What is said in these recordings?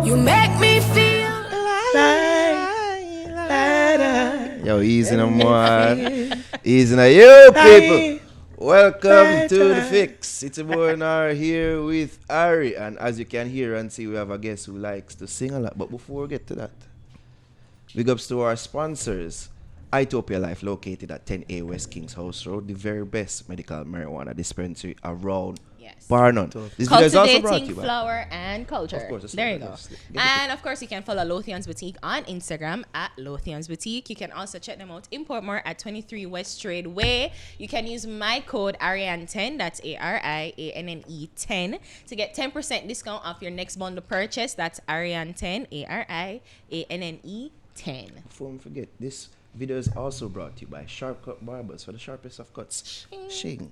You make me feel like. Yo, easy no more. Easy now, you people. Welcome to The Fix. It's a boy Nar here with Ari. And as you can hear and see, we have a guest who likes to sing a lot. But before we get to that, big ups to our sponsors. Itopia Life, located at 10A West Kings House Road, the very best medical marijuana dispensary around Barnon. This video is also brought to you by flower and culture. Of course, there you go. And of course, you can follow Lothian's Boutique on Instagram at Lothian's Boutique. You can also check them out in Portmore at 23 West Trade Way. You can use my code Ariane10, that's ARIANNE 10, to get 10% discount off your next bundle purchase. That's Ariane10, ARIANNE 10. Before we forget, this video is also brought to you by Sharp Cut Barbers for the sharpest of cuts. Shing.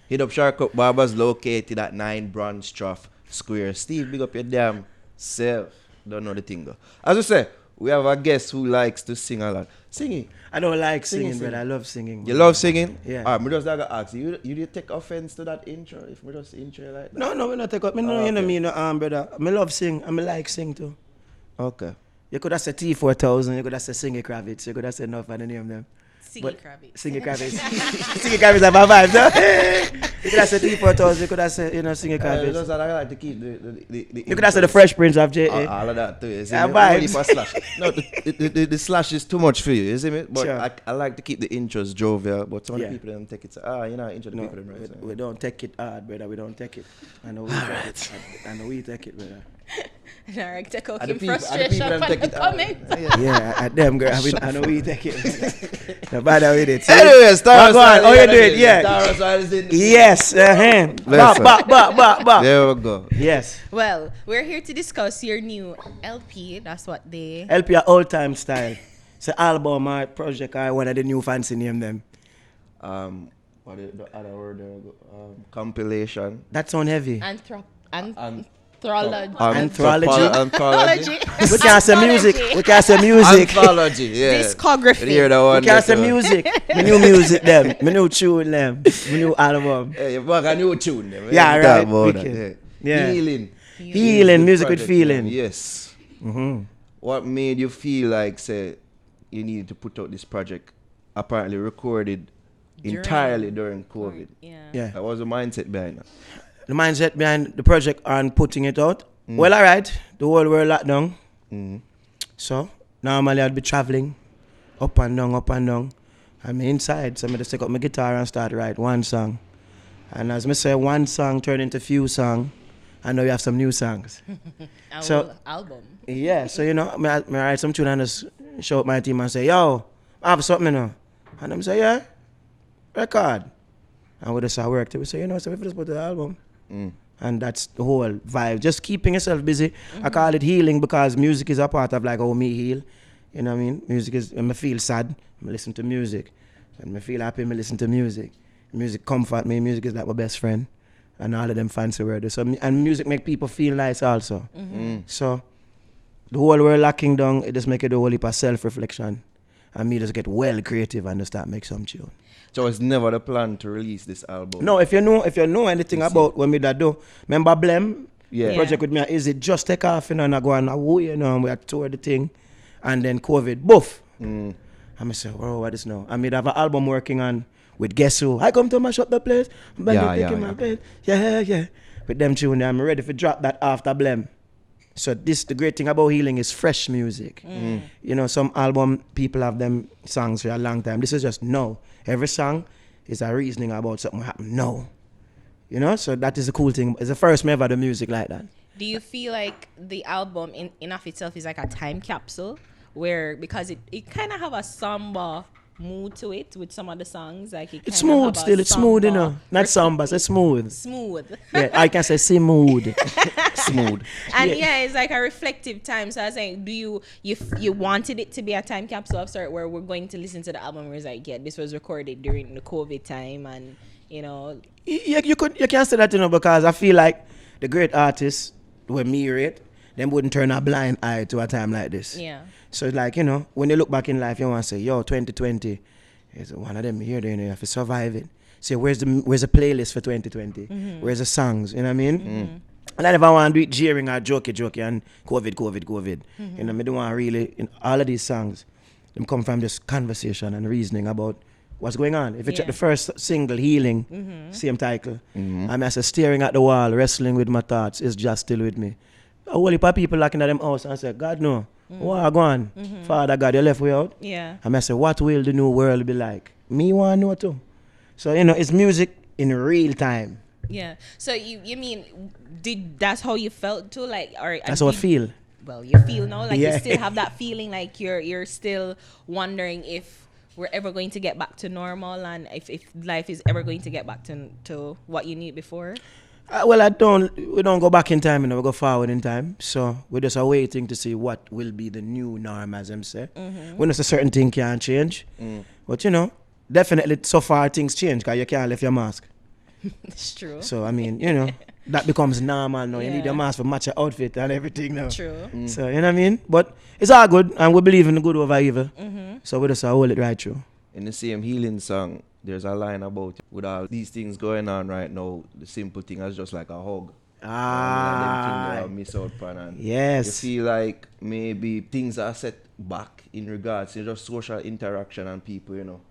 Hit up Sharp Cut Barbers located at 9 Bronstroff Square. Steve, big up your damn self. Don't know the thing though. As I say, we have a guest who likes to sing a lot. Singing. I don't like singing, but I love singing. You love singing? Yeah. Alright, me just like to ask you, you take offense to that intro if we just intro like that? No, we not take up. Me no, you know me, no, brother. I love sing. I like sing too. Okay. You could have said T4000, you could have said Singy Kravitz, you could have said enough of the name of them. Singy Kravitz. Singy Kravitz. Singy Kravitz are my vibes, huh? You could have said T4000, you could have said, Singy Kravitz. Just I like to keep the you could have said the Fresh Prince of J.A. All of that too. Yeah, vibes. No, the slash is too much for you, you see me? But sure. I like to keep the intros jovial, but some of the people don't take it. Intro the no, people right. We don't take it hard, brother. We don't take it. I know we take it. I know we take it, brother. Narek, take out And the him people- frustration and the from people the don't take it comment. Yeah, at them, girl. I know we take it. No bother with it. See? Anyways, Tarrus Riley, Riley, how you doing? Yeah. Tarrus Riley's in. Yes, Ba. There we go. Yes. Well, we're here to discuss your new LP. That's what they... LP a old time style. It's an album or project or one of the new fancy name them. What is the other word? Compilation. That sound heavy. Anthology. Anthology. We can't say music. We can't say music. Anthology. Yeah. Discography. Hear that one? We can't say music. My new music them. My new tune them. My new album. Hey, you bought a new tune. Them. Yeah, Talk right. about that, Wicked. Yeah. Healing. Music with Project, feeling. man. Yes. Mm-hmm. What made you feel like, say, you needed to put out this project? Apparently recorded entirely during COVID. Yeah. That was the mindset behind it. The mindset behind the project and putting it out. Well, alright. The whole world locked down. So normally I'd be traveling up and down. I'm inside, so I just take up my guitar and start write one song. And as I say, one song turned into few songs. I know you have some new songs. So album. Yeah, so I write some tune and just show up my team and say, yo, I have something now. And them say, yeah, record. And we just start work till we say, so we just put the album. And that's the whole vibe. Just keeping yourself busy. I call it healing because music is a part of like how me heal. You know what I mean? Music is, when I feel sad, I listen to music. When I feel happy, I listen to music. Music comfort me. Music is like my best friend. And all of them fancy words. So, and music make people feel nice also. So the whole world locking down, it just make it a whole heap of self-reflection. And me just get well creative and just start make some tune. So it's never the plan to release this album? No, if you know anything about what me that do, remember Blem? Yeah. Project with me, is it just take off, and I go and and we tour the thing, and then COVID, boof. And I say, oh, what is now? I mean, I have an album working on with Guess Who. I come to mash up the place. Yeah. With them tune, I'm ready to drop that after Blem. So the great thing about healing is fresh music. Some album people have them songs for a long time. This is just no. Every song is a reasoning about something happened. No. So that is the cool thing. It's the first me ever the music like that. Do you feel like the album in of itself is like a time capsule because it kind of have a somber mood to it with some of the songs? Like it's smooth still. It's smooth, Not samba, it's smooth. Smooth. Yeah, I can say smooth. Smooth. And it's like a reflective time. So I was saying, do you wanted it to be a time capsule of sort where we're going to listen to the album where it's like, yeah, this was recorded during the COVID time and You can say that, because I feel like the great artists when me rate, them wouldn't turn a blind eye to a time like this. Yeah. So it's like, when you look back in life, you want to say, 2020 is one of them here, you have to survive it. So where's the playlist for 2020? Where's the songs? You know what I mean? And I never want to do it jeering or jokey and COVID. You know, I don't want really, in all of these songs, them come from just conversation and reasoning about what's going on. If you check the first single, Healing, same title, I'm as staring at the wall, wrestling with my thoughts, is just still with me. A whole heap of people looking at them house and say, God no, what go on? Father God, you left way out. Yeah. And I say, what will the new world be like? Me want to know too. So, you know, it's music in real time. Yeah. So you mean that's how you felt too, like, or That's how I feel. Well, you feel now, like Yeah. you still have that feeling, like you're still wondering if we're ever going to get back to normal, and if life is ever going to get back to what you need before. Well, we don't go back in time, you know, we go forward in time. So we're just waiting to see what will be the new norm, as them say. When there's a certain thing can't change. But, you know, definitely so far things change because you can't leave your mask. It's true. So, I mean, you know, that becomes normal now. You need your mask for match your outfit and everything now. True. So, you know what I mean? But it's all good, and we believe in the good over evil. So we just hold it right through. In the same Healing song, there's a line about with all these things going on right now, the simple thing is just like a hug. And them things that I miss out on. And Yes. you feel like maybe things are set back in regards to just social interaction and people, you know.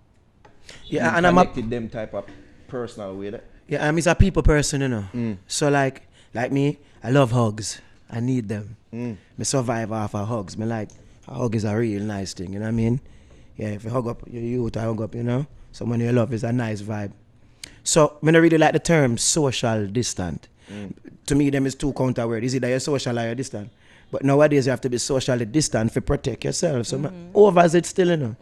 Yeah, You and I'm connected them type of personal way. Yeah, I'm a people person, you know. So like me, I love hugs. I need them. Me survive off of hugs. Me like a hug is a real nice thing, you know what I mean? Yeah, if you hug up your youth, I hug up, you know. Someone you love is a nice vibe. So me not really like the term social distant. To me, them is two counter words. Is either you're social or you're distant. But nowadays you have to be socially distant to protect yourself. So overs it still, you know.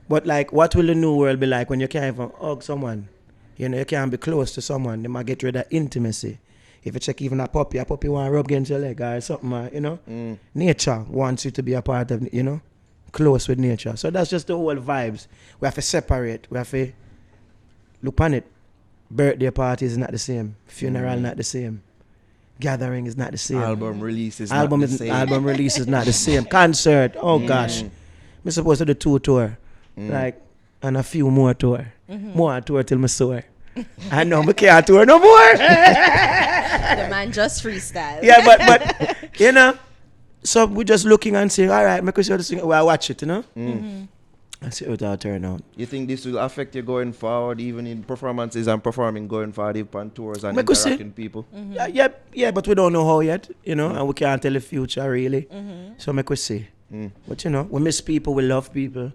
But like, what will the new world be like when you can't even hug someone? You know, you can't be close to someone. They might get rid of intimacy. If you check even a puppy want to rub against your leg or something, you know. Nature wants you to be a part of, you know, close with nature. So that's just the whole vibes. We have to separate. We have to look on it. Birthday parties is not the same. Funeral not the same. Gathering is not the same. Album release is not the same. Album release is not the same. Concert, oh gosh. I'm supposed to do 2 tour. Like, and a few more tour. More tour till me sore. I know me can't tour no more. The man just freestyle. Yeah, but you know, so we're just looking and saying, all right, make us sing. Well, I watch it, you know. And see how it'll turn out. You think this will affect you going forward, even in performances and performing going forward, even on tours and Make us interacting with people? Yeah, but we don't know how yet, you know, and we can't tell the future really. So make us see. But you know, we miss people, we love people,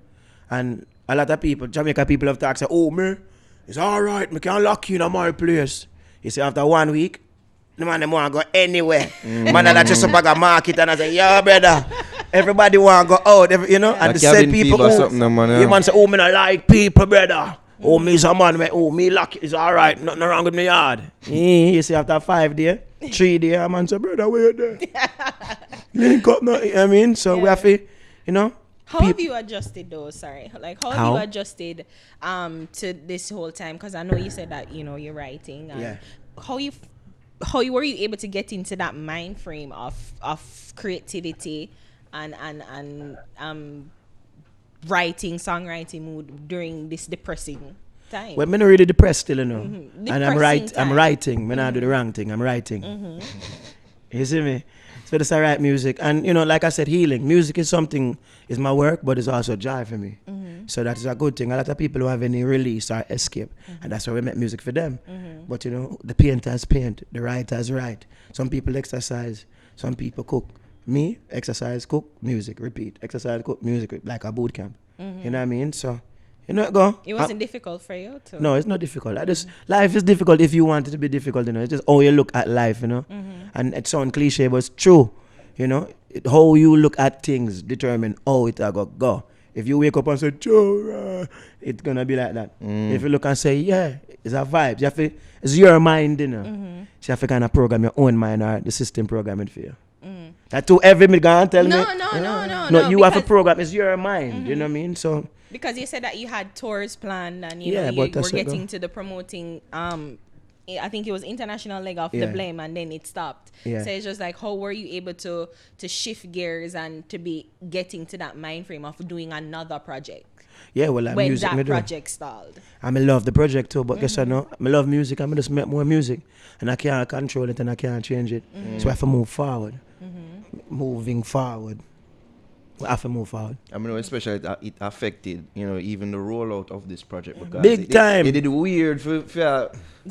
and a lot of people, Jamaica people have talked, say, oh man, it's all right, me can't lock you in my place. You see, after 1 week, the man them want to go anywhere. Man, that just up at a market and I say, yeah, brother, everybody want to go out, you know, and the said people, you man say, oh, me not like people, brother. Oh, me is a man, me lucky, it's all right, nothing wrong with me yard. You see, after 5 days, 3 days, a man say, brother, where you there? Link up, no, I mean, so we have to, you know. How have you adjusted though? Sorry, like how have you adjusted to this whole time? Because I know you said that, you know, you're writing. And how were you able to get into that mind frame of creativity and writing, songwriting mood during this depressing time? Well, I'm not really depressed still, you know. And I'm Depressing writing. I'm not do the wrong thing. I'm writing. You see me? So that's I write music. And, you know, like I said, healing. Music is something, is my work, but it's also a joy for me. So that is a good thing. A lot of people who have any release or escape. And that's why we make music for them. But, you know, the painters paint, the writers write. Some people exercise, some people cook. Me, exercise, cook, music, repeat. Exercise, cook, music, like a boot camp. You know what I mean? So, you know, go. It wasn't difficult for you to... No, it's not difficult. Life is difficult if you want it to be difficult, you know. It's just how you look at life, you know. And it sounds cliche, but it's true. You know, how you look at things determine how it go. If you wake up and say, Joe, it's going to be like that. If you look and say, yeah, it's a vibe. You have to, it's your mind, you know. So you have to kind of program your own mind or the system programming for you. That too every minute going tell me. No, you have to program. It's your mind, you know what I mean? So... Because you said that you had tours planned and you were getting to the promoting, I think it was international leg of the Blame, and then it stopped. So it's just like, how were you able to shift gears and to be getting to that mind frame of doing another project? Yeah, well, like when music me that do. project stalled. I love the project too, but guess what? No, I love music. I'm just make more music, and I can't control it and I can't change it. So I have to move forward. Moving forward, we have to move forward. I mean, especially it affected, even the rollout of this project because Big time. It did weird for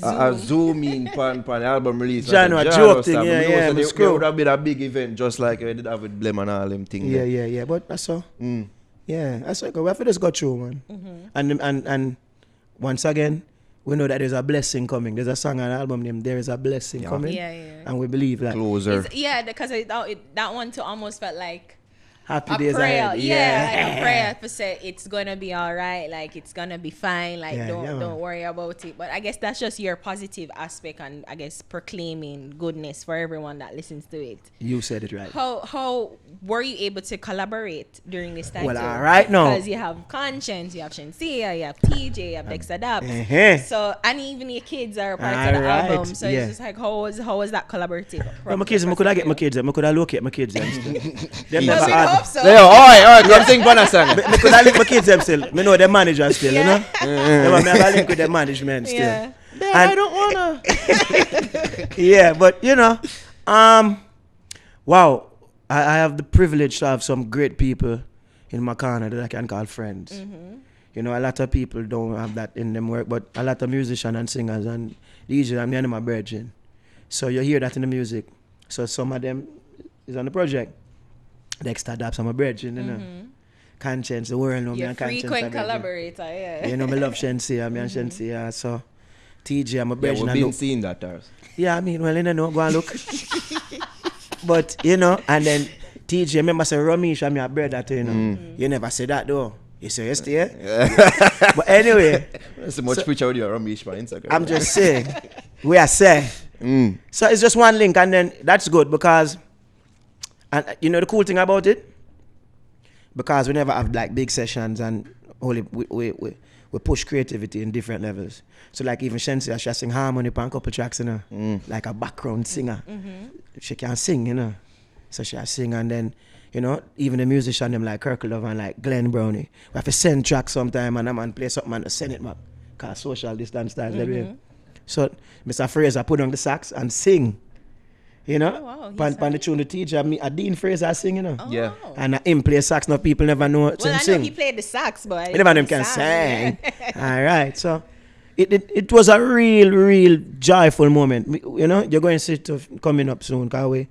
a zoom in pan album release. Jano, a joke thing, yeah, so screw. it would have been a big event, just like we did have with Blem and all them things. Yeah. But that's all. Yeah, that's all. We have to just go through, man. And once again, we know that there's a blessing coming. There's a song and album named "There Is a Blessing" coming. Yeah. And we believe that. Closer. Because that one too almost felt like Happy a days prayer. ahead. Like a prayer for say it's gonna be all right. Like it's gonna be fine. Like don't worry about it. But I guess that's just your positive aspect and I guess proclaiming goodness for everyone that listens to it. You said it right. How were you able to collaborate during this time? Well, all right now. Because you have Conscience, you have Shenseea, you have TJ, you have Dexter Dabbs. So and even your kids are part of the album. So it's just like how was that collaborative? Well, my kids, I could get my kids. I could locate my kids. Them never had. So. All right, come sing for a song. I could link my kids them still. Me know the manager still, you know. Me have a link with the management still. Yeah. I don't wanna. Yeah, but wow, I have the privilege to have some great people in my corner that I can call friends. A lot of people don't have that in them work, but a lot of musicians and singers and DJs, I'm the my brethren. So you hear that in the music. So some of them is on the project. Dexter Dabbs, I'm a brethren, you know. Conscience, the world know me and Conscience. Frequent collaborator, yeah. Me love Shenseea, me and Shenseea. So TJ, I'm a brethren. We've been seeing that, Tarrus. Yeah, I mean, well, go and look. But, and then TJ, remember say Ramesh, I'm your brother too, You never say that though. You say yes, yeah? But anyway. So much picture with your Ramesh on Instagram. I'm just saying. We are saying. So it's just one link and then that's good because, and the cool thing about it? Because we never have like big sessions and only we push creativity in different levels. So like even Shenseea, she sing harmony on a couple tracks, like a background singer. She can sing, So she sing and then, even the musician them like Kirklev and like Glenn Brownie. We have to send tracks sometime and a man play something and send it back. Cause social distance styles. So Mr. Fraser put on the sax and sing. Pan the tune the teacher, a Dean Fraser sing, Yeah. And him play sax, no people never know him I sing. know he played the sax, but Never them can sing. All right, so it was a real joyful moment. You're going to see it coming up soon, because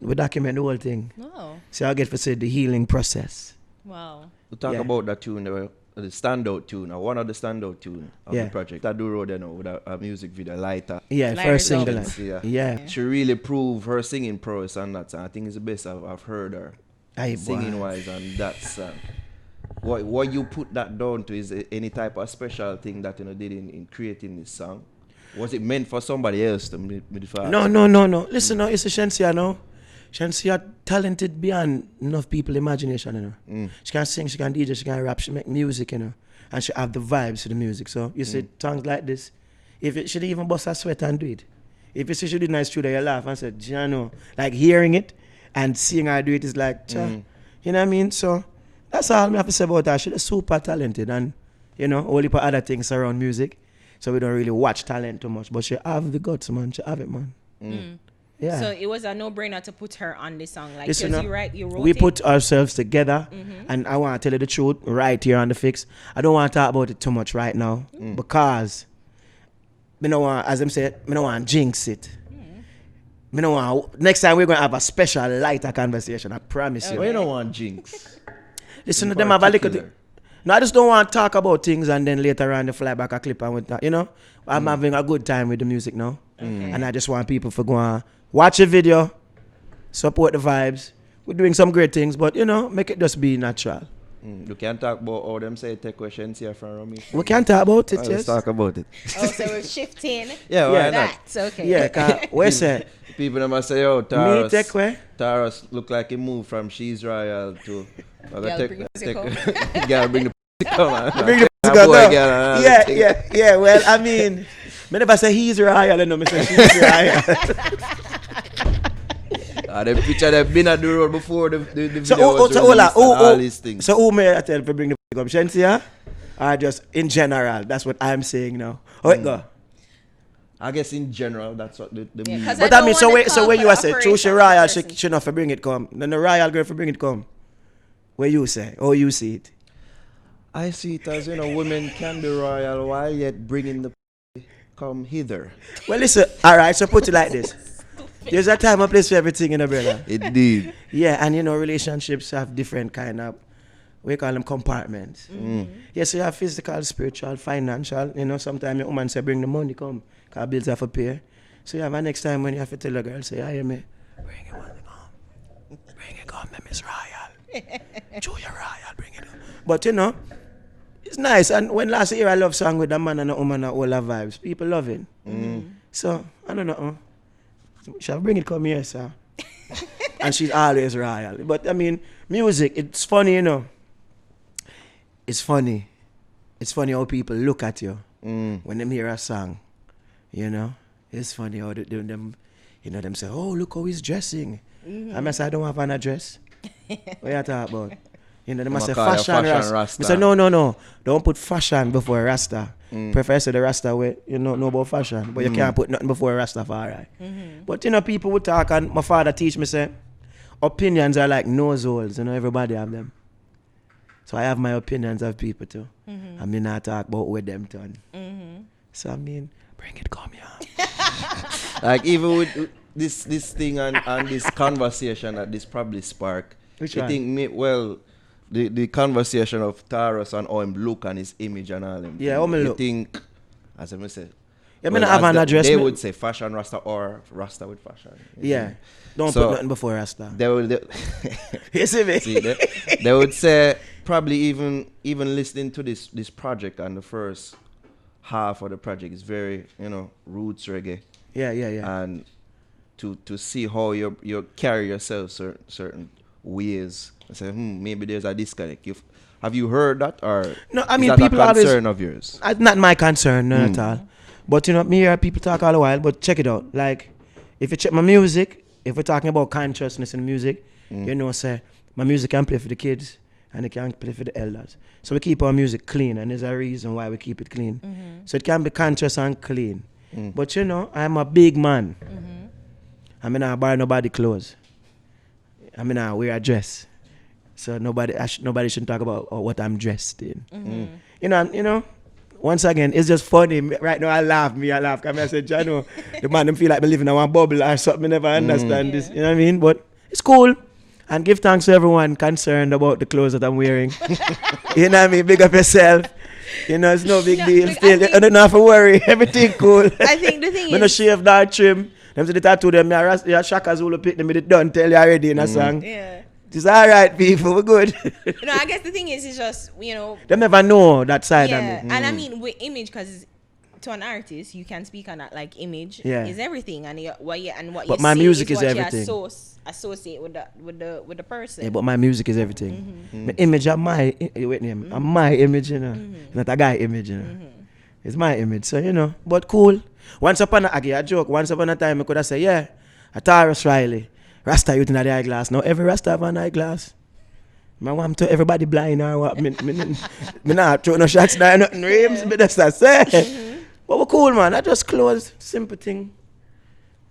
we document the whole thing. Oh. So I get to see the healing process. Wow. To talk about that tune, the standout tune, or one of the standout tune of the project. I do road with a music video, Lighter. Yeah, Lighter first single. Yeah. She really proved her singing prowess and that. I think it's the best I've heard her singing wise and that song. What you put that down to is any type of special thing that did in creating this song? Was it meant for somebody else to No. Listen, no, it's a Shenseea now. Shenseea talented beyond enough people's imagination, She can sing, she can DJ, she can rap, she make music, and she have the vibes to the music. So you see songs like this, if it should even bust a sweat and do it. If you see she did nice studio, you laugh and say, Jano, like hearing it and seeing her do it is like, you know what I mean? So that's all I have to say about her. She's super talented and, all the other things around music. So we don't really watch talent too much, but she have the guts, man. She have it, man. Yeah. So it was a no-brainer to put her on this song. Like, Listen, you wrote we it. put ourselves together, and I want to tell you the truth right here on the fix. I don't want to talk about it too much right now because me don't want, as I'm saying, me don't want to jinx it. Me don't want. Next time we're gonna have a special lighter conversation. I promise you. Why you don't want jinx? Listen to them have a little. No, I just don't want to talk about things and then later on they fly back a clip and with that. I'm having a good time with the music now, and I just want people to go and watch a video, support the vibes. We're doing some great things, but make it just be natural. You can't talk about all them say take questions here from Ramesh. We can talk about it, Let's yes. talk about it. Oh, so we're shifting. Yeah, why not? That's okay. Yeah, cause where's that? People them must say, yo, Me take where? Tarrus look like he moved from She's Royal to Girl, bring the pussy come. Girl, bring the pussy come on. Bring the That go, boy, no. girl, Yeah. Well, I mean, me never say he's royal, me say she's royal. The picture they've been at the road before the video So, was released and all these things. So who may I tell to bring the Shenseea, or just in general? That's what I'm saying now. How it go? I guess in general, that's what the Yeah, music. 'cause But I I don't mean, so wanna where call you for are say, true she operation royal, person. she not for bring it come. Then the royal girl for bring it come. Where you say? How you see it? I see it as, women can be royal while yet bringing the come hither. Well, listen, all right, so put it like this. There's a time and place for everything, brother. Indeed. Yeah, and relationships have different kind of, we call them compartments. Yes, you have physical, spiritual, financial. Sometimes your woman say, bring the money, come, because bills have to pay. So you have a next time when you have to tell a girl, say, I hear me, bring it on, bring it on, Miss Royal. Show your Royal, bring it on. But it's nice. And when last year I love song with a man and a woman and all the vibes, people love it. So, I don't know. Shall I bring it come here, sir? And she's always royal. But I mean, music, it's funny, It's funny. It's funny how people look at you when they hear a song. It's funny how them say, oh, look how he's dressing. I say, I don't have an address. What you talk about? They must say fashion Rasta. I say, no. Don't put fashion before Rasta. Prefer say the Rasta way, know about fashion. But you can't put nothing before Rastafari. But people would talk, and my father teach me, say, opinions are like nose holes, everybody have them. So I have my opinions of people too. I mean, I talk about where them done. So I mean, bring it, come here. Like even with this thing and this conversation that this probably spark. Which I one? think the conversation of Tarrus and how him look and his image and all them. Yeah, how me You look. think, as I say, Yeah, I have an address. they would say fashion Rasta or Rasta with fashion. Yeah. Don't So- put nothing before Rasta. They would You see me? see they would say probably even listening to this project and the first half of the project is very roots reggae. Yeah. And to see how you carry yourself certain ways. I say, maybe there's a disconnect. Have you heard that, or No, I is mean, that people a always- concern of yours? It's not my concern, none at all. But me hear people talk all the while, but check it out. Like, if you check my music, if we're talking about consciousness in music, say, my music can play for the kids and it can play for the elders. So we keep our music clean, and there's a reason why we keep it clean. So it can be conscious and clean. But I'm a big man. I mean, I buy nobody clothes. I mean, I wear a dress. So nobody should talk about what I'm dressed in. Once again, it's just funny. Right now, I laugh. Because I said, the man them feel like me living in one bubble or something. I never understand this. You know what I mean? But it's cool. And give thanks to everyone concerned about the clothes that I'm wearing. You know what I mean? Big up yourself. It's no big deal. look, Still, I don't have to worry. Everything cool. I think the thing Me no is, shave that trim. Them say the tattoo them. Yeah, Shaka Zulu pick them. It done. Tell you already in a song. yeah. It's all right, people. We're good. I guess the thing is, it's just, They never know that side yeah. of me. And I mean, with image, because to an artist, you can speak on that, like, image Yeah. is everything, and what But you my say music is is what everything. You associate with the person. Yeah, but my music is everything. My image are my I'm my image, Not a guy image, It's my image, so But cool. Once upon a joke. Once upon a time, I could have said, yeah, a Tarrus Riley, Rasta youth in the eyeglass. Now every Rasta have an eyeglass. I want to everybody blind or what? Me not throw no shots now, nothing rims. But that's what I say. But we're cool, man. I just closed, simple thing.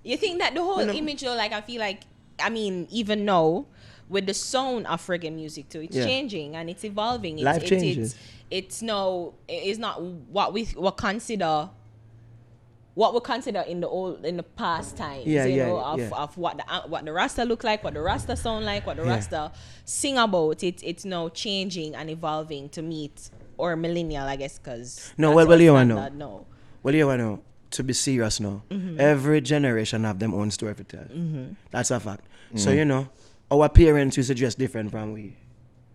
You think that the whole image, though, like, I feel like, I mean, even now, with the sound of reggae music too, it's changing and it's evolving. Life changes. It's not what we consider in the past times, of what the Rasta look like, what the Rasta sound like, what the Rasta sing about. It's now changing and evolving to meet or millennial, I guess, because you want to know. Well, you want to know. To be serious now, every generation have them own story to tell. That's a fact. So our parents used to dress different from we,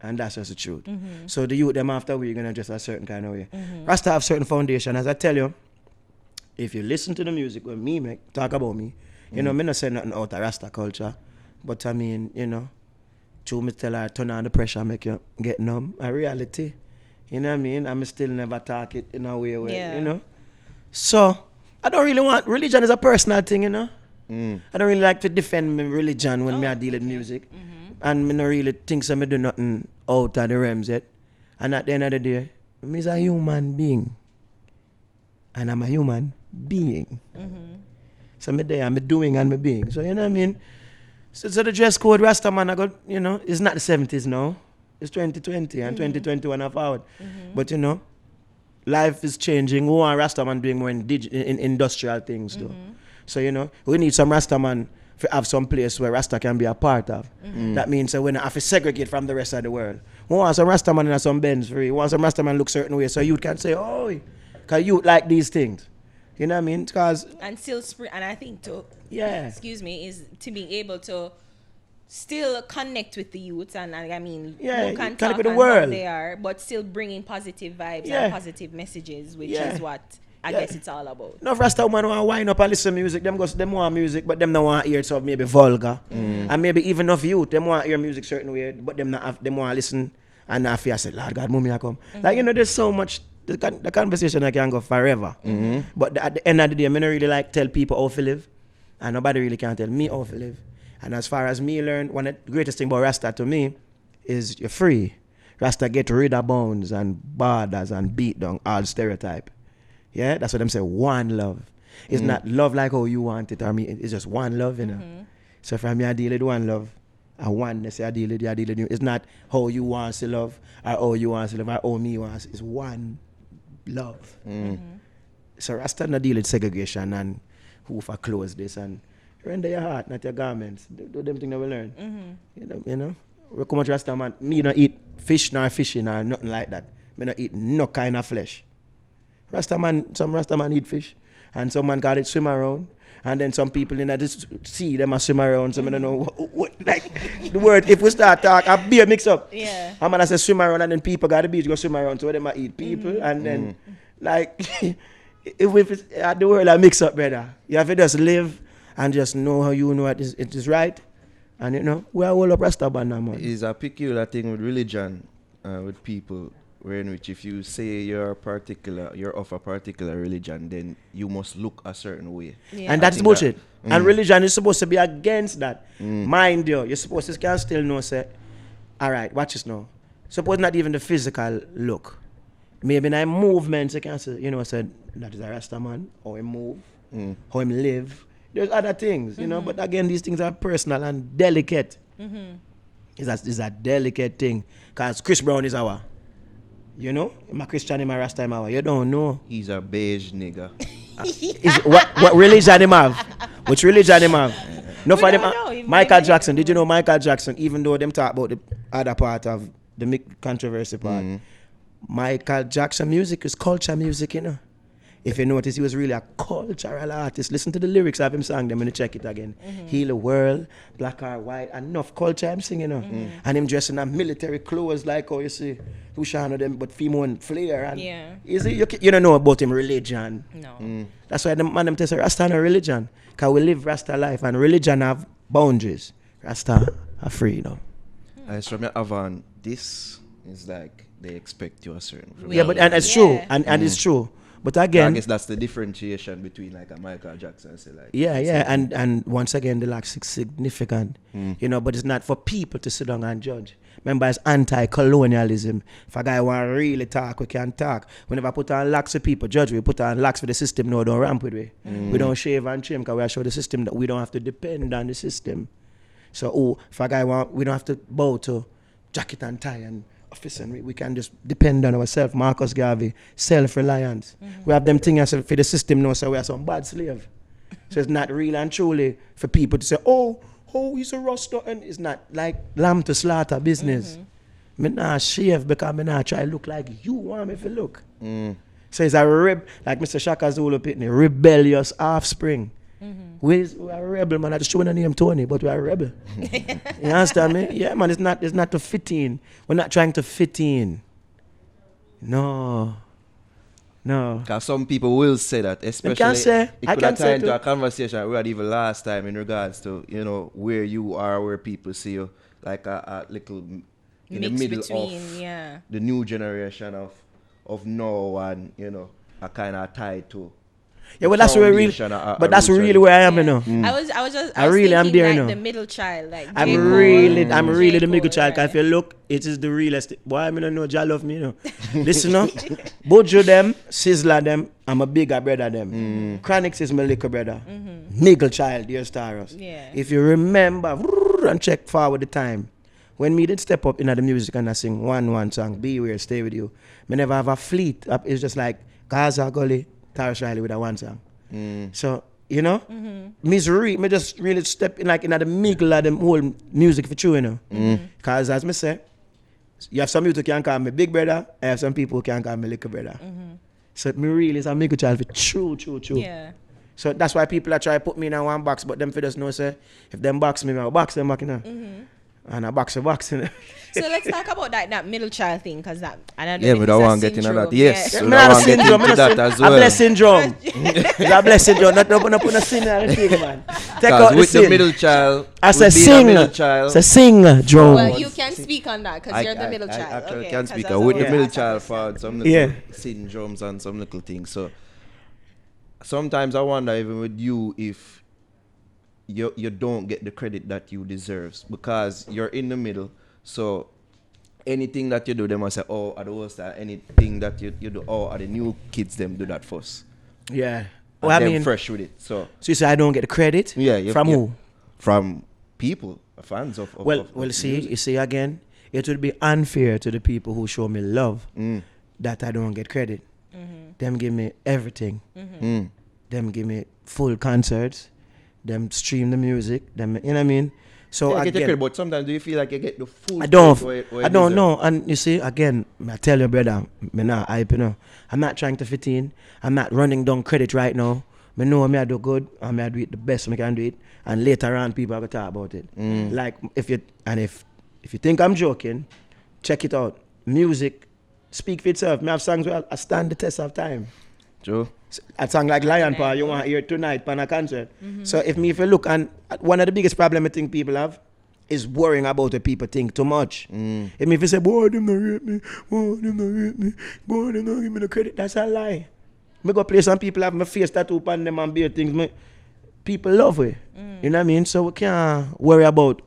and that's just the truth. So the youth them after we're gonna dress a certain kind of way. Rasta have certain foundation. As I tell you, if you listen to the music when me make talk about me, me not say nothing out of Rasta culture, but I mean, true me tell her turn on the pressure, make you get numb. A reality, you know what I mean? I'm still never talk it in a way where So I don't really want religion is a personal thing, I don't really like to defend my religion when I deal with music, and me not really think so me do nothing out of the realms yet. And at the end of the day, I'm a human being. And I'm a human being. So I'm there, I'm doing and I'm being. So you know what I mean? So the dress code Rasta man, I got, you know, it's not the 70s now. It's 2020 and 2021 are forward. But you know, life is changing. We want Rasta man doing more in industrial things though. So you know, we need some Rasta man to have some place where Rasta can be a part of. That means that we don't have to segregate from the rest of the world. We want some Rasta man in some Benz free. We want some Rasta man look certain way so you can say, oh, because you like these things. You know what I mean? Because and still and I think to yeah, excuse me, is to be able to still connect with the youth and I mean yeah, you can connect talk with the on world. how they are, but still bringing positive vibes Yeah. and positive messages, which is what I guess it's all about. No Rasta woman want to wind up and listen to music. Them want music, but them don't want to hear it so maybe vulgar. And maybe even of youth, them want to hear music certain way, but them want to listen and not feel say, Lord God, mommy I come. Like you know, there's so much. The conversation I can go forever. But at the end of the day, I don't really like tell people how to live. And nobody really can tell me how to live. And as far as me learn, one of the greatest thing about Rasta to me is you're free. Rasta get rid of bounds and borders and beat down all stereotype. Yeah, that's what them say, one love. It's not love like how you want it or me. It's just one love, you know. So for me, I deal with one love. And oneness, I deal with you. It's not how you want to love or how you want to love or how me wants. It's one love. So Rasta not deal with segregation and who for clothes this and render your heart, not your garments. Do them things that we learn. You know. We come out Rasta man, me don't eat fish nor fishing or nothing like that. Me don't eat no kind of flesh. Some Rasta man eat fish and some man call it swim around. And then some people in this sea them a swim around. So I don't know what like the word. If we start talk, a beer mix up. Yeah. I'm gonna say swim around, and then people got the beach go swim around. So them a eat people, and then like if it's, the word a mix up, brother. You have to just live and just know how you know it is right, and you know we are all up Rasta band now, man. It's a peculiar thing with religion, with people. In which if you say you're of a particular religion, then you must look a certain way. Yeah. And that's bullshit. And religion is supposed to be against that. Mind you, you're supposed to can still know, say, all right, watch this now. Suppose not even the physical look. Maybe in a movement, you can say, you know, said that is a Rasta man, how him move, how him live. There's other things, you know, but again, these things are personal and delicate. It's a delicate thing. Because Chris Brown is our. You know, I'm a Christian, I'm a Rasta, I'm a, you don't know. He's a beige nigga. What religion him have? Which religion him have? No, for them. know. Michael Jackson. Did you know Michael Jackson? Even though them talk about the other part of the controversy part, Michael Jackson music is culture music, you know. If you notice, he was really a cultural artist. Listen to the lyrics of him song, them when you check it again. Heal the world, black or white, enough culture I'm singing, you know. And him dressing in military clothes like how you see, who shine them, but female and flair. And you don't know about him religion. No. That's why the man them tell say Rasta no religion. Because we live Rasta life and religion have boundaries. Rasta are freedom. As from your Avan, this is like they expect you a certain Yeah, but and it's true. And it's true. But again, I guess that's the differentiation between like a Michael Jackson, say like and once again the lack is significant, you know. But it's not for people to sit down and judge. Remember, it's anti-colonialism. If a guy want to really talk, we can talk. Whenever I put on locks for people, judge we put on locks for the system. No, don't ramp with we. We don't shave and trim because we show the system that we don't have to depend on the system. So if a guy want, we don't have to bow to jacket and tie and office, and we can just depend on ourselves. Marcus Garvey, self-reliance. We have them things for the system now, so we are some bad slave. So it's not real and truly for people to say, oh, he's a Rasta, and it's not like lamb to slaughter business. Me nah shave because me nah try look like you want me to look. So it's a like Mr. Shaka Zulu Pitney, rebellious offspring. We are a rebel, man. I just showing the name Tony, but we are a rebel. You understand me? Yeah, man. It's not to fit in. We're not trying to fit in. No. Because some people will say that, especially it could have turned into a conversation we had even last time in regards to, you know, where you are, where people see you, like a little in the middle of the new generation of now, and you know, a kind of tied to Yeah, well, that's where really, but that's really where I am, you know. I really am thinking there, like you know. the middle child, like I'm J. Cole, really the J. middle Cole, child. 'Cause right. if you look, it is the realest. Boy, I don't know, Jah love me, you know. Listen, no, Bojo them, Sizzler them, I'm a bigger brother them. Chronix is my little brother. Middle child, dear Tarrus. Yeah. If you remember, and check forward the time, when me did step up in the music and I sing one song, Beware, Stay With You, me never have a fleet. It's just like Gaza Gully, Tarrus Riley with a one song. So, you know, me just really step in like in the middle of them whole music for you, you know. Because as me say, you have some people who can call me big brother, I have some people who can call me little brother. So me really is a middle child for true. Yeah. So that's why people are trying to put me in one box, but them for just know, say, if them box me, I'll box them back, you know. And I box, you know. So let's talk about that middle child thing, because that, and I don't Yeah, know but if I it's a want to get into that. syndrome. Yes. Yeah. So I'm I not a want to get syndrome, into that as well. A blessed syndrome. It's a blessed syndrome. Not put a sin in the thing, man. Take out Because the with the sin. middle child, I said with being a sing. middle child, It's a sing drum. Well, you can speak on that because you're the middle I child. actually Okay, can 'cause speak. that's With the what I middle asked child that for question. some little Yeah. syndromes and some little things. So sometimes I wonder even with you if you don't get the credit that you deserve because you're in the middle. So anything that you do, they must say, oh, are the worst. Anything that you do, oh, are the new kids them do that first. Yeah. And Well, I them mean, fresh with it. So you say I don't get the credit? yeah, From who? From people, fans of Well, see, music. you see again, it would be unfair to the people who show me love that I don't get credit. Them give me everything. Them give me full concerts. Them stream the music. Them, you know what I mean? So Yeah, get the again, credit, but sometimes do you feel like you get the full I don't credit where you deserve? know. And you see, again, I tell you, brother, me not hype, you know. I'm not trying to fit in. I'm not running down credit right now. Me know me I do good and me I do it the best me can do it. And later on, people are gonna talk about it. Like if you think I'm joking, check it out. Music speak for itself. Me have songs where I stand the test of time. True. A song like Lion Paw, you want to hear tonight on a concert. So if you look, and one of the biggest problems I think people have is worrying about what people think too much. If you say, boy, them not rate me, boy, them not rate me, boy, them not give me the credit, that's a lie. Me go play some people have my face tattoo on them and beer things. People love it. You know what I mean? So we can't worry about,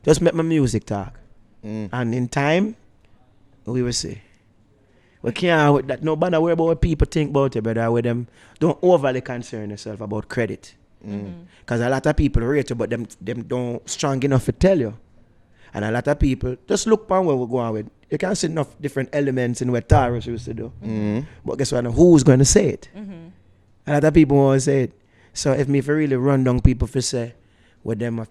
just make my music talk. And in time, we will see. We can't that no matter worry about what people think about it, brother. With them, don't overly concern yourself about credit. Because a lot of people rate you, but them don't strong enough to tell you. And a lot of people just look upon where we're going with. You can't see enough different elements in what Tarrus used to do. But guess what? Who's going to say it? A lot of people want to say it. So if really run down people for say, with them,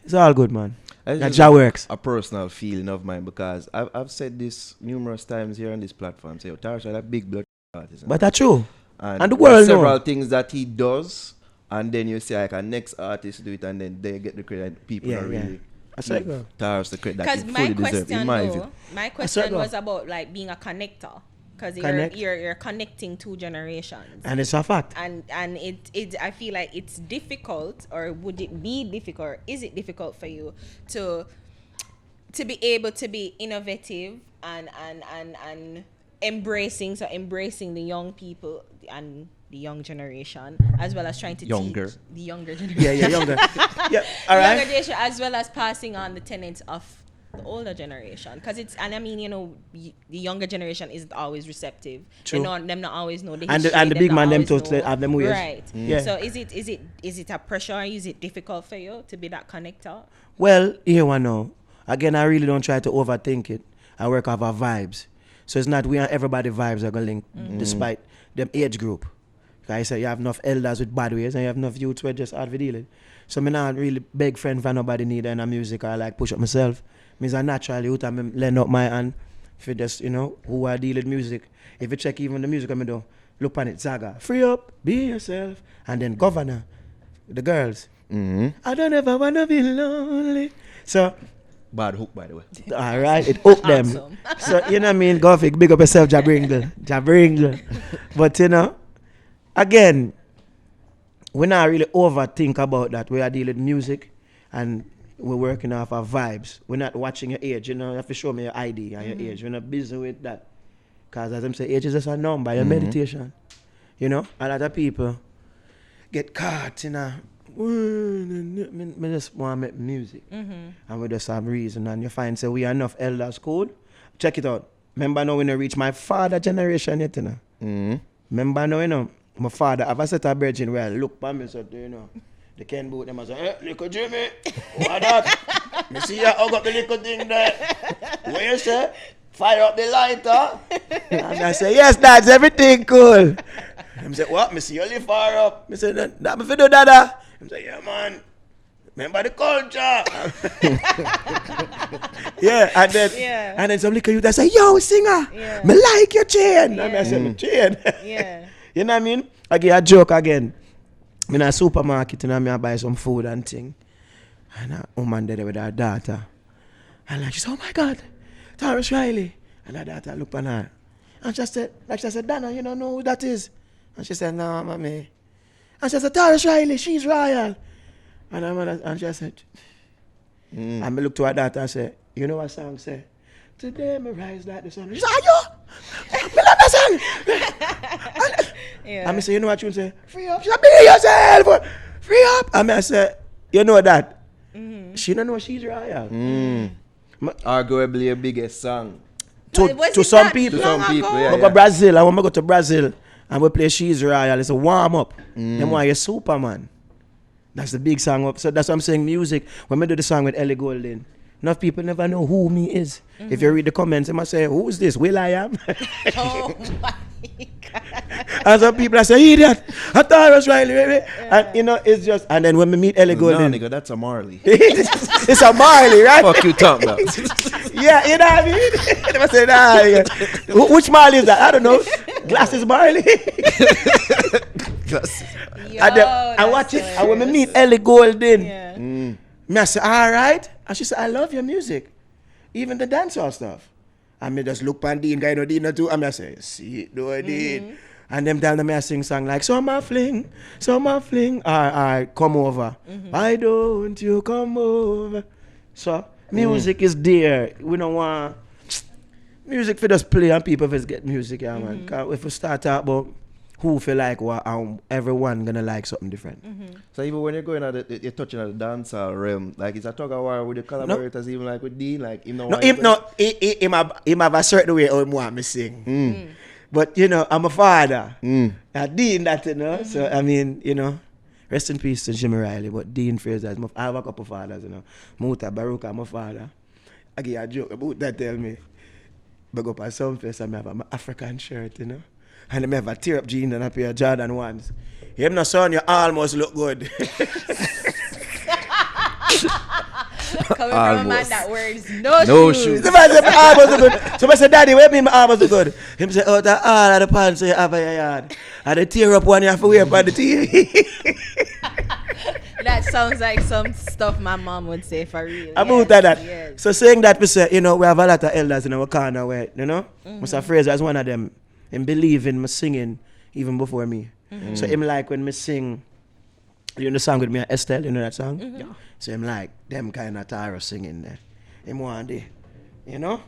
it's all good, man. That job works. A personal feeling of mine because I've said this numerous times here on this platform. Say, Tarrus is a big blood artist. But that's true. And the world several know. things that he does, and then you say like a next artist do it, and then they get the credit. People are really give Tarrus the credit that he Because fully deserves. In my view. my question was about like being a connector. Because you're connecting two generations. And it's a fact. And it I feel like it's difficult, or would it be difficult, or is it difficult for you to be able to be innovative and embracing the young people and the young generation, as well as trying to teach the younger generation. Yeah, younger. Yeah, all the right. younger generation, as well as passing on the tenets of the older generation, because it's, and I mean, you know, the younger generation isn't always receptive. True. Them not always know the And history, the big man them always totally know. have them ways. Right. Yeah. So is it a pressure, or is it difficult for you to be that connector? Well, here one now. Again, I really don't try to overthink it. I work off our vibes. So it's not we and everybody vibes are going to link despite them age group. Like I said, you have enough elders with bad ways and you have enough youths who just hard for dealing. So me not really beg friend for nobody need any music or like push up myself. Means I naturally youth and lend up my hand for just, you know, who I deal with music. If you check even the music I do, look on it, Zaga. Free up, be yourself, and then Governor, the girls. I don't ever wanna be lonely. So Bad hook, by the way. all right, it hooked them. Awesome. So you know what I mean, go big up yourself, Jabringle. But you know, again, we not really overthink about that. We are dealing with music and we're working off our vibes. We're not watching your age, you know, you have to show me your ID and your age. We're not busy with that. Because as I'm saying, age is just a number, your meditation. You know, a lot of people get caught in a, me just want to make music. And we just have reason. And you find, say, we are enough elders cool. Check it out. Remember now when I reach my father generation yet, you know. Remember now, you know, my father have a set of virgin where I look for me, so, you know, they can't boot them and say, hey, little Jimmy, what that? Me see you hug up the little thing there. What you say? Fire up the lighter. And I say, yes, that's everything cool. He say, what? Me see you lift fire up. Me say, that me fi do dada. He say, yeah, man. Remember the culture. Yeah, and then some little youth that say, yo, singer, me like your chain. And I say, my chain. You know what I mean? I get a joke again. I'm in a supermarket and I buy some food and thing. And a woman there with her daughter. And like, she said, oh my God, Tarrus Riley. And her daughter looked at her. And she said, Dana, you don't know who that is? And she said, no, mommy. And she said, Tarrus Riley, she's royal. And she said, and I looked to her daughter and said, you know what song say? Today me rise like the sun. She said, are you? Me love that song. And I say, you know what you say? Free up. She said, be yourself. Free up. And I said, you know that? She don't know she's royal. Arguably a biggest song. To some people. To some people, yeah. I go to Brazil. I want to go to Brazil and we play She's Royal. It's a warm up. Then why you Superman? That's the big song up. So that's what I'm saying. Music. When we do the song with Ellie Goulding, enough people never know who me is. If you read the comments, they must say, who is this? Will I am? Oh my God. And some people say, idiot. I thought I was Riley, baby. And you know, it's just, and then when we meet Ellie Goulding. No, nigga, that's a Marley. It's a Marley, right? Fuck you talking about. Yeah, you know what I mean? They must say, nah, yeah. Which Marley is that? I don't know. Glasses Marley. Glasses. I watch it, and when we meet Ellie Goulding, me I say, all right. And she said, I love your music. Even the dancehall stuff. And me just look pan Dean, guy no Dean too. And me I say, see it, do Dean. And them tell me I sing song like, summer fling, come over. Why don't you come over? So, music is there. We don't want music for just play and people just get music, yeah, man. Cause if we start talk about who feel like what, everyone gonna like something different. So even when you're going at it, you're touching at the dancehall realm, like it's a tug of war with the collaborators, even like with Dean, like him him have a certain way how him want me sing. But you know, I'm a father. Dean that, you know. So I mean, you know, rest in peace to Jimmy Riley, but Dean Fraser, I have a couple fathers, you know. Muta Baruch, I'm a father. I get a joke about that, tell me. But go by some place, I have an African shirt, you know. And I have a tear up jeans and a pair of Jordan ones. Him no son, you almost look good. Coming from a man that wears no shoes. The man said my arms was good. So I said, Daddy, where me my arms was good? Him say, oh, that all of the pants you have in your yard. And the tear up one you have to wear upon the TV. That sounds like some stuff my mom would say for real. About that. Yes. So saying that, we say, you know, we have a lot of elders in our corner where, you know, Mr. Fraser is one of them. Him believe in me singing even before me. So him like when me sing, you know the song with me and Estelle, you know that song? Yeah. So him like them kind of Tarrus singing there. Him one day, you know?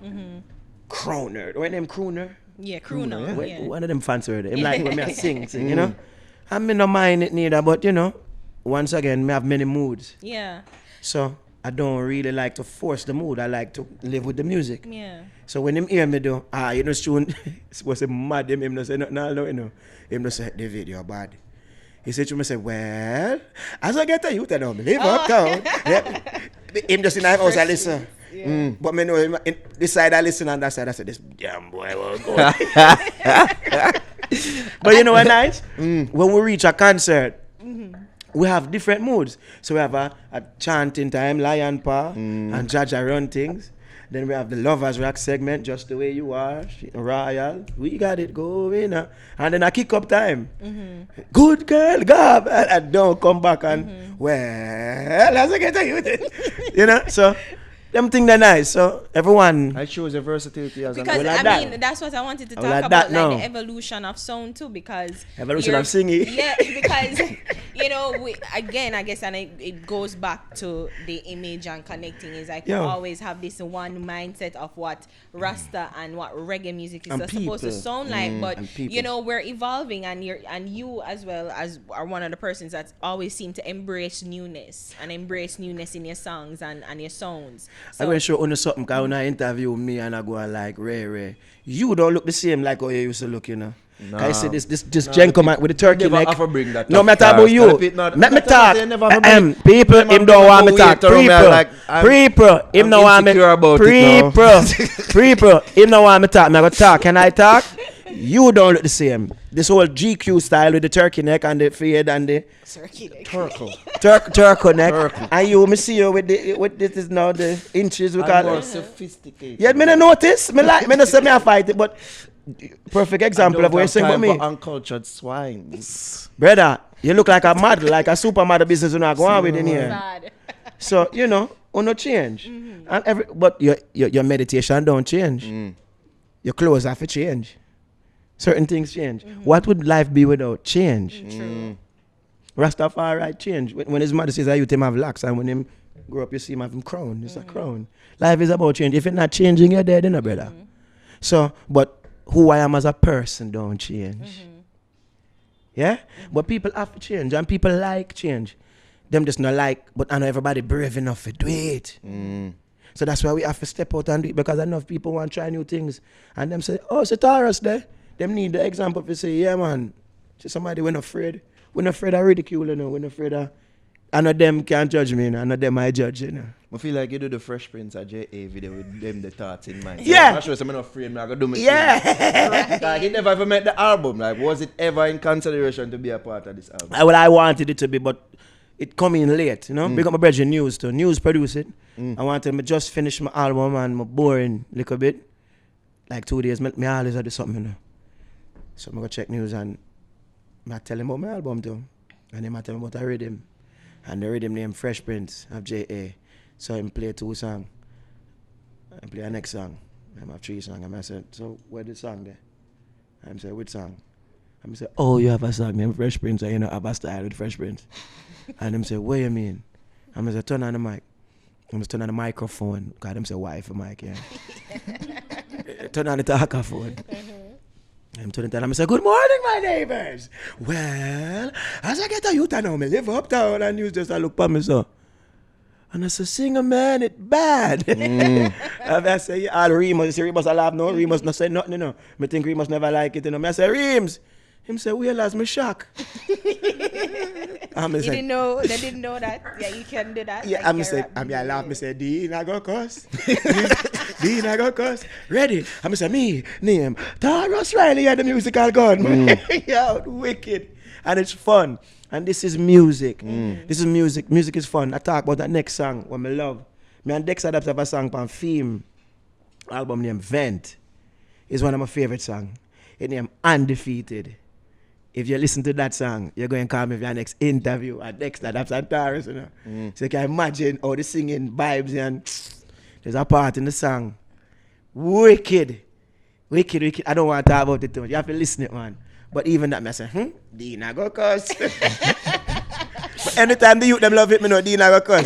Crooner. When them crooner? Yeah, crooner. Yeah. One of them fancy word. Him like when me I sing, you know? I me no mind it neither, but you know, once again, me have many moods. Yeah. So I don't really like to force the mood. I like to live with the music. Yeah. So when him hear me do, you know, soon, was a mad him no say nothing, no, you know. Him no say the video bad. He said to me, say, well, as I get a youth, I don't believe uptown. Him just in the house, I listen. Yeah. But me know him, this side I listen and that side I say, this damn boy won't go. But you know what nice? When we reach a concert, we have different moods. So we have a chanting time, lion paw, and Jaja run things. Then we have the Lovers Rock segment, Just the Way You Are, Royal, we got it going. And then a kick up time. Good girl, Gab, and don't come back and, well, as I get to you. You know, so them thing they're nice. So everyone. It shows your versatility as Because an I mean, that's what I wanted to talk about, like the evolution of sound too. Because evolution of singing. Yeah, because you know, I guess, and it goes back to the image and connecting. Is like we always have this one mindset of what Rasta and what reggae music is supposed to sound like, but you know, we're evolving, and you as well as are one of the persons that always seem to embrace newness and embrace newness in your songs and your sounds. So, I'm going to show you something, because when I interview me and I go like, Ray, you don't look the same like how you used to look, you know. Nah. I say this Jen come out with the turkey neck. No matter about you. Let me talk. People, him don't want me talk. People, him don't want me People, him don't want me talk. I'm going to talk. Can I talk? You don't look the same. This whole GQ style with the turkey neck and the fade and the turkey neck. And you, me see you with this is now the inches we call it. Sophisticated. Yeah, me no notice. Me no say me a fight it, but perfect example of what you saying about me. Uncultured swine. Brother, you look like a model, like a supermodel business you're not going with in here. So, you know, no change. And but your meditation don't change. Your clothes have to change. Certain things change. What would life be without change? True. Rastafari change. When his mother says, I you him have locks, and when him grow up, you see him have him crown. It's a crown. Life is about change. If it's not changing, you're dead, brother. So, but who I am as a person don't change. Yeah? But people have to change, and people like change. Them just not like, but I know everybody brave enough to do it. So that's why we have to step out and do it, because enough people want to try new things. And them say, oh, it's Tarrus there. Them need the example to say, yeah, man. So somebody, we're not afraid. We're not afraid of ridicule, you know. We're not afraid of... I know them can't judge me, you know. I know them I judge, you know. I feel like you do the Fresh Prince of J.A. video with them the thoughts in mind. Yeah. I'm not sure, so I'm not afraid. I'm going to do my thing. Like, he never ever made the album. Like, was it ever in consideration to be a part of this album? Well, I wanted it to be, but it come in late, you know. Big up my brother News too. News produce it. I wanted to just finish my album and my boring a little bit. Like 2 days, me always do something, you know. So I go check News and I tell him about my album too. And then I tell him about a rhythm. And the rhythm named Fresh Prince of J.A. So I play 2 songs. I play a next song. I have 3 songs. And I said, so where's the song there? I said, which song? I said, oh, you have a song named Fresh Prince, and you know, have a style with Fresh Prince. And them say, what you mean? I said, turn on the mic. I turn on the microphone. Because them say, why for mic, yeah. Turn on the talkaphone. I'm turning to them and say, good morning, my neighbors. Well, as I get a youth, I know me live uptown, and you just look for me, so. And I say, sing a man, it bad. And I say, all Remus, you see Remus I laugh, no, Remus not say nothing, you know. I think Remus never like it, you know. I say, Remus. Him say, well, that's me shock. They didn't know that. Yeah, you can do that. Yeah, like I laugh, I say, Dean, I go cuss. Dean, I go cuss. Ready? I say, me, name, Tarrus Riley and the musical gun. Yo, wicked. And it's fun. And this is music. This is music. Music is fun. I talk about that next song, what I love. Me and Dexter have a song on Theme. Album named Vent. It's one of my favorite songs. It named Undefeated. If you listen to that song, you're going to call me for your next interview at Dexter. That's on Tarrus, you know. So you can imagine all the singing vibes, and there's a part in the song. Wicked. I don't want to talk about it too much. You have to listen it, man. But even that, I say, Dean, I go cuss. But anytime the youth them love it, me know Dean, I go cuss.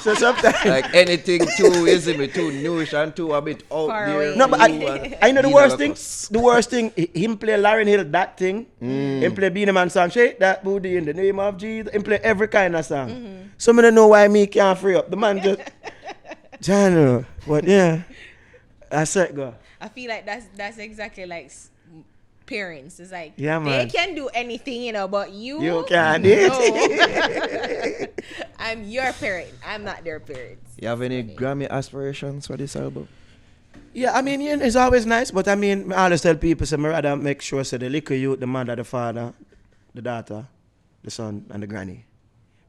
So sometimes. Like anything too easy, too newish and too a bit out there. No, but I know the worst thing. The worst thing, him play Lauryn Hill, that thing. Him play Beenie Man song, shake that booty in the name of Jesus. Him play every kind of song. So I don't know why me can't free up. The man just, John, but yeah. That's it, go. I feel like that's exactly like parents. It's like, yeah, they can do anything, you know, but you can't. No. I'm your parent. I'm not their parents. You have any Grammy aspirations for this album? Yeah, I mean, it's always nice, but I mean, I always tell people, so I rather make sure so the little youth, the mother, the father, the daughter, the son, and the granny.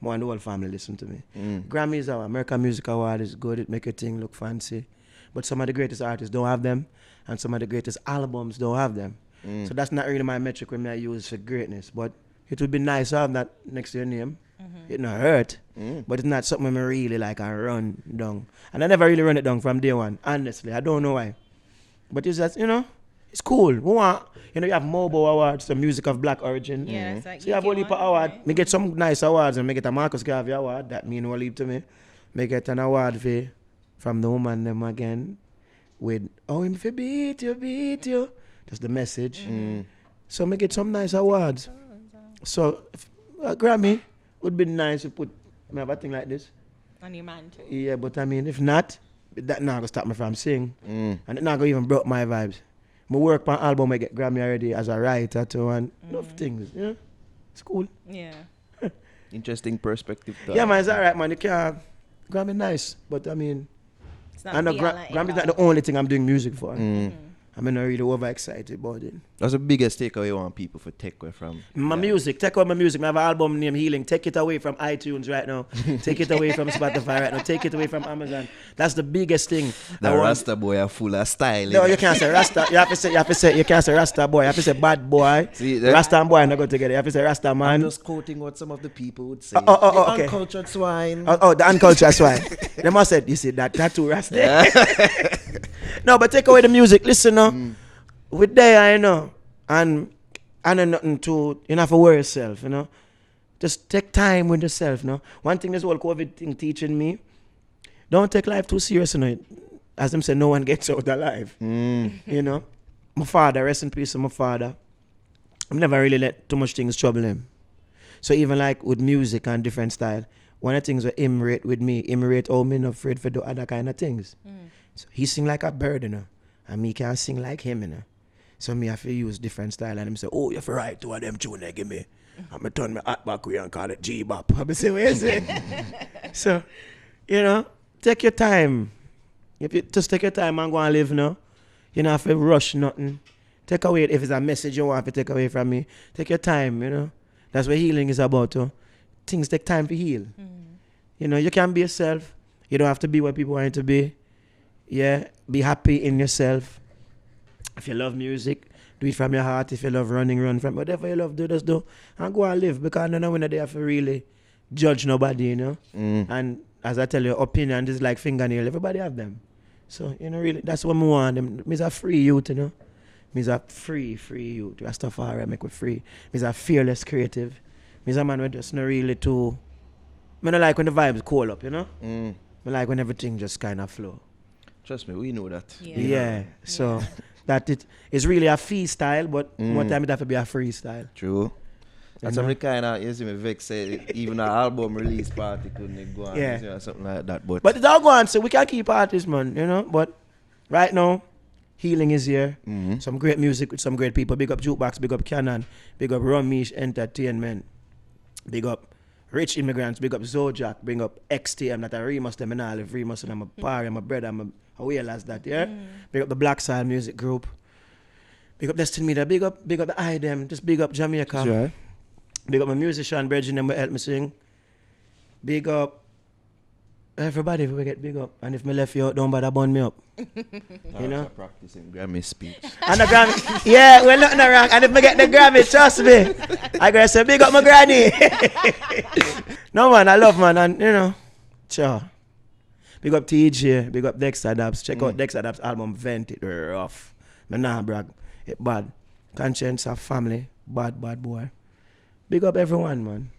More and the whole family listen to me. Grammys, our American Music Award is good. It make your thing look fancy. But some of the greatest artists don't have them, and some of the greatest albums don't have them. So that's not really my metric when I use for greatness. But it would be nice to have that next to your name. It not hurt. But it's not something I really like I run down. And I never really run it down from day one, honestly. I don't know why. But it's just, it's cool. We want, you have Mobo Awards, the music of black origin. Yeah, that's like So you have only award. right? Me get some nice awards and me get a Marcus Garvey award. That mean will leave to me. Me get an award from the woman them again. With, him fi beat you. That's the message. So me get some nice awards. So a Grammy would be nice to put me have a thing like this. On your man too. Yeah, but I mean, if not, that not gonna stop me from sing. And it not gonna even broke my vibes. My work on album I get Grammy already as a writer too and enough things, It's cool. Yeah. Interesting perspective. Yeah, man, it's alright, man. You can't Grammy nice, but I mean, It's not I know Grammy's not the only thing I'm doing music for. I'm not really overexcited about it. That's the biggest takeaway you want people to take away from My music, take out my music. I have an album named Healing. Take it away from iTunes right now. Take it away from Spotify right now. Take it away from Amazon. That's the biggest thing. The Rasta boy are full of style. No, you can't say Rasta. You have to say you can't say Rasta boy. You have to say bad boy. See, Rasta and boy not go together. You have to say Rasta I'm man. just quoting what some of the people would say. Okay. Uncultured swine. The uncultured swine. They must say, you see that tattoo Rasta. No, but take away the music. Listen now. With there, I know. And I know nothing to, you have to worry yourself, Just take time with yourself, One thing this whole COVID thing teaching me, don't take life too serious, As them say, no one gets out alive. My father, rest in peace to my father. I've never really let too much things trouble him. So even like with music and different style, one of the things that him rate with me, him rate how me not afraid for do other kind of things. So he sing like a bird, and me can't sing like him, So me have to use different style and him say, you have to write two of them tune they give me. I'm turn my hat back way and call it G-bop. I'm say, what you say? So, take your time. If you just take your time and go and live, you don't have to rush nothing. Take away, if it's a message you want to take away from me, take your time, That's what healing is about, Things take time to heal. You can be yourself. You don't have to be what people want you to be. Yeah, be happy in yourself. If you love music, do it from your heart. If you love running, run from whatever you love, just do. And go and live, because no one they have to really judge nobody, And as I tell you, opinion is like fingernail. Everybody have them. So, really, that's what I want. Them. Me's a free youth, Me's a free youth. Rastafarian make me free. Me's a fearless creative. Me's a man with just not really too... I don't like when the vibes cool up, I like when everything just kind of flow. Trust me, we know that. Yeah. So... That it is really a freestyle, but one time it have to be a freestyle. True. And some kind of, you see me vex say, even an album release party couldn't go on, or something like that. But it's all gone, so we can keep artists, man, But right now, healing is here. Some great music with some great people. Big up Jukebox, big up Canon, big up Rumours Entertainment, big up Rich Immigrants, big up Zojak, big up XTM, that I Remus them and all, if Remus and I'm a party, I'm a brother, I'm a whale as that, Big up the Black Side Music Group. Big up Destiny Media, big up the IDEM, just big up Jamaica. Sure. Big up my musician, Bridget, them will help me sing. Big up everybody if we get big up. And if me left you out, don't bother bun me up. Practicing Grammy speech. And the Grammy, we're nothing wrong. And if me get the Grammy, trust me, I gotta say big up my granny. No man, I love man, and sure. Big up TJ, big up Dexter Dabs. Check out Dexter Dabs' album Vent, it rough. Me nah brag, it bad. Conscience of family, bad boy. Big up everyone, man.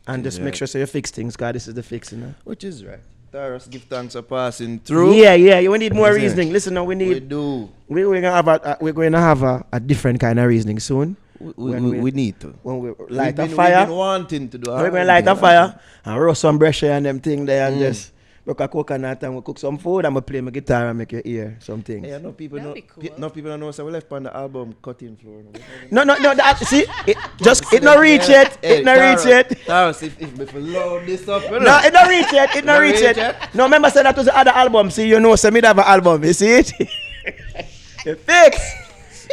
And just make sure so you fix things, because this is the fix, Which is right. Tarrus, give thanks for passing through. Yeah, we need more reasoning. Listen now, we need... We're going to have a different kind of reasoning soon. We need to. When we light a fire. We've been wanting to do. We're going to light a fire and roast some brush and them thing there and just broke a coconut and we cook some food and we play my guitar and make you hear some things. Yeah, no people know. Cool. No people don't know. So we left on the album cutting floor. No. See, it not reach yet. It not reach yet. Tarrus, if we load this up, no, it not reach yet. It not reach yet. No, remember say that was the other album. See, so me have an album. You see it? It fix.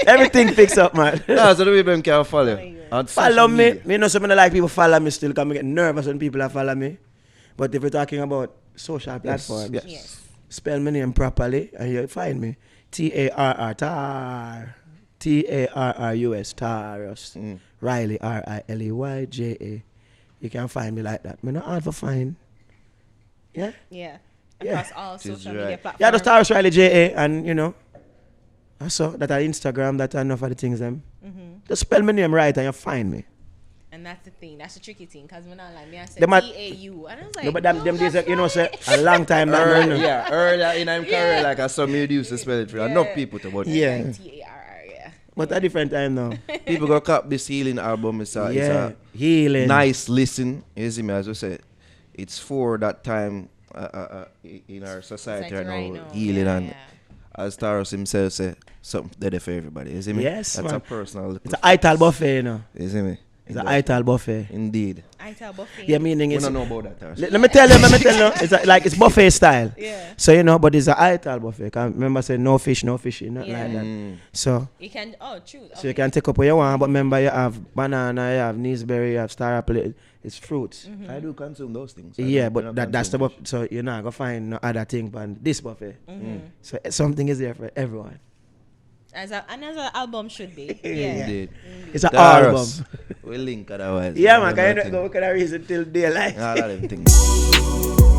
Everything fix up, man. No, so the people can follow you. Follow me. Me know some like people follow me still because I get nervous when people are follow me. But if we're talking about social platforms, yes. Spell my name properly and you'll find me. Tarrus, Tarrus Riley, Rileyja. You can find me like that. Me not hard for find. Yeah. Yeah. Yeah. Across all Which is social media right. platforms. Yeah, just Tarrus Riley JA, and you know, I saw that on Instagram, that enough of the things them. Just spell my name right and you find me. And that's the thing. That's the tricky thing. Because when I like me, I said Them at- T-A-U. And I was like, No, but them days, that's you know, right. say a long time back. Earlier, no. yeah, earlier in my career, like I saw me used to spell it for enough people to but Yeah. Like T-A-R-R, yeah. But a different time now. people go cop this healing album. It's Yeah, a healing. nice listen. You see me, as we said, it's for that time in our society right now, healing Yeah, and yeah. as Tarrus himself said, something there for everybody. You see me? Yes, that's man. a personal. It's an ital buffet, you know. You see me? It's an ital buffet. Indeed. I tell Buffy. Yeah, meaning We it's. don't know about that, Tarrus. Let me tell you, it's like it's buffet style. Yeah. So you know, but it's an ital buffet. 'Cause remember, say no fish, no fishing, not Yeah. like that. Mm. So. You can, true. So you can take up what you want, but remember you have banana, you have gooseberry, you have star apple. It's fruits. I do consume those things. Yeah, I but don't that's the consume buffet. So you're not gonna find no other thing but this buffet. So something is there for everyone. As an album should be. much. Yeah. Indeed. It's an album. Tarrus, we link otherwise. Yeah, man. Remember Can that you thing. go can I reason till daylight? All of them things.